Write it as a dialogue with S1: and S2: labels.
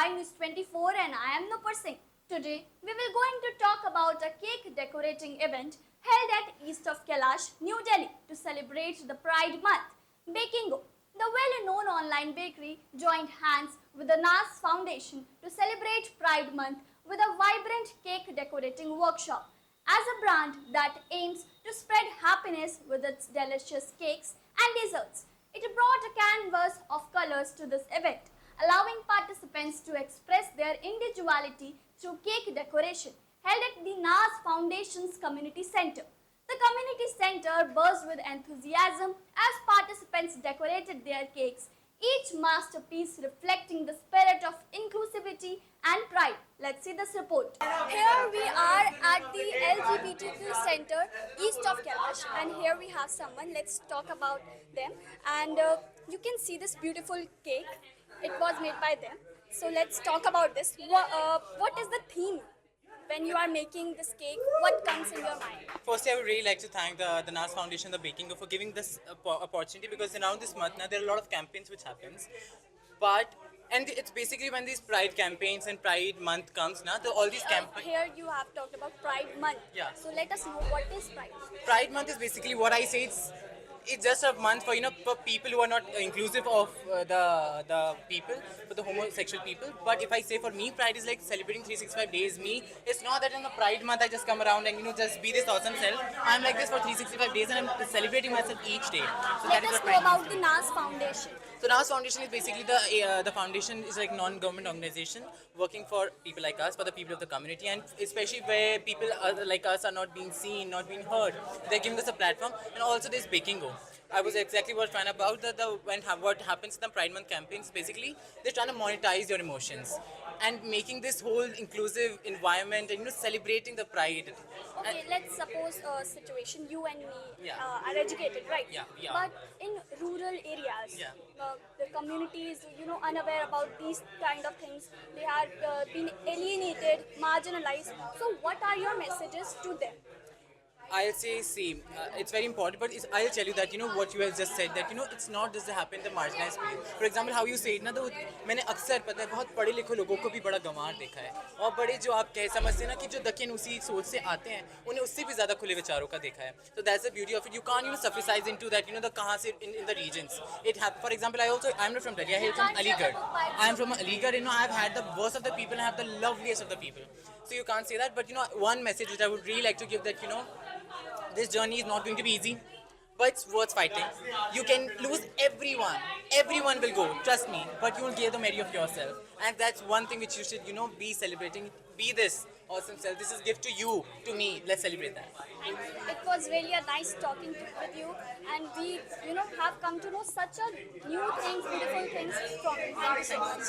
S1: by News 24 and I am Nupur Singh. Today we will going to talk about a cake decorating event held at east of Kailash, New Delhi to celebrate the Pride Month. Bakingo, the well-known online bakery, joined hands with the NAS Foundation to celebrate Pride Month with a vibrant cake decorating workshop. As a brand that aims to spread happiness with its delicious cakes and desserts, it brought a canvas of colors to this event, allowing participants to express their individuality through cake decoration held at the NAS Foundation's Community Center. The community center buzzed with enthusiasm as participants decorated their cakes, each masterpiece reflecting the spirit of inclusivity and pride. Let's see this report. Here we are at the LGBTQ center east of Kailash, and here we have someone. Let's talk about them. And you can see this beautiful cake. It was made by them. So let's talk about this. What is the theme? When you are making this cake, what comes in your mind?
S2: Firstly, I would really like to thank the NAS Foundation, the Bakingo, for giving this opportunity, because around this month now there are a lot of campaigns which happens. And it's basically when these Pride campaigns and Pride Month comes now, all these campaigns.
S1: Here you have talked about Pride Month.
S2: Yeah.
S1: So let us know what is Pride.
S2: Pride Month is basically what I say. It's just a month for for people who are not inclusive of the people, for the homosexual people. But if I say for me, Pride is like celebrating 365 days. It's not that in the Pride month I just come around and just be this awesome self. I'm like this for 365 days and I'm celebrating myself each day. So
S1: Let us know about the NAS Foundation.
S2: So NAS Foundation is basically the foundation is like non-government organization working for people like us, for the people of the community, and especially where people like us are not being seen, not being heard. They're giving us a platform, and also there's Bakingo. I was exactly what trying about what happens in the Pride Month campaigns. Basically, they're trying to monetize your emotions and making this whole inclusive environment and celebrating the pride.
S1: Okay, let's suppose a situation you and me
S2: Yeah.
S1: are educated, right?
S2: Yeah, yeah.
S1: But in rural areas,
S2: Yeah.
S1: the community is unaware about these kind of things. They are being alienated, marginalized. So, what are your messages to them?
S2: I'll say, see, it's very important, but I'll tell you that, what you have just said, that, it's not just happen in the marginalized people. For example, how you say it, ना तो मैंने अक्सर पता है बहुत पढ़े लिखे लोगों को भी बड़ा गंवार देखा है, और बड़े जो आप कह समझते हैं ना कि जो दकिन उसी सोच से आते हैं, उन्हें उससे भी ज़्यादा खुले विचारों का देखा है. So that's the beauty of it. You can't suffisize into that, the कहाँ से in the regions. It happens. For example, I'm not from Delhi. I hail from Aligarh. I'm from Aligarh. I've had the worst of the people and I have the loveliest of the people. So you can't say that. But one message which I would really like to give, that this journey is not going to be easy, but it's worth fighting. You can lose everyone. Everyone will go, trust me, but you will give the merit of yourself. And that's one thing which you should, be celebrating. Be this awesome self. This is a gift to you, to me. Let's celebrate that.
S1: It was really a nice talking with you, and we, have come to know such a new things, beautiful things from you. Thank you so much.